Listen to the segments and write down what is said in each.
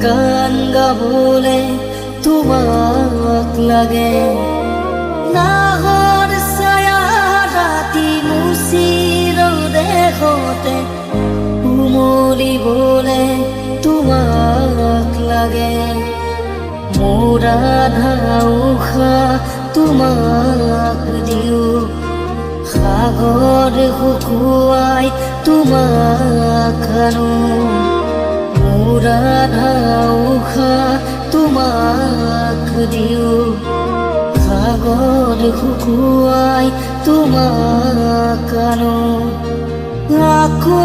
গান গাবলে তোমাক লাগে নাহৰ ছায়া ৰাতি মুচিৰ দেশতে উমলিবলে তোমাক লাগে মোৰ আধা উশাহ তোমাক দিও সাগৰ শুকুৱাই তোমাক আনো মোৰ আধা উশাহ তোমাক দিও সাগৰ শুকুৱাই তোমাক আনো আকৌ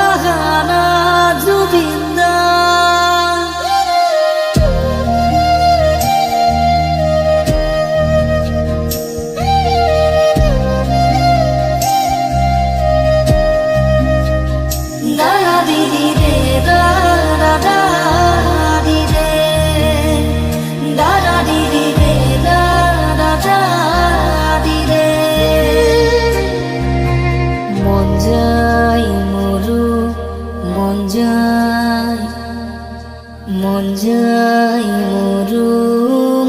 অহা না জুবিন দা মন যায় মোৰো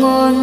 মন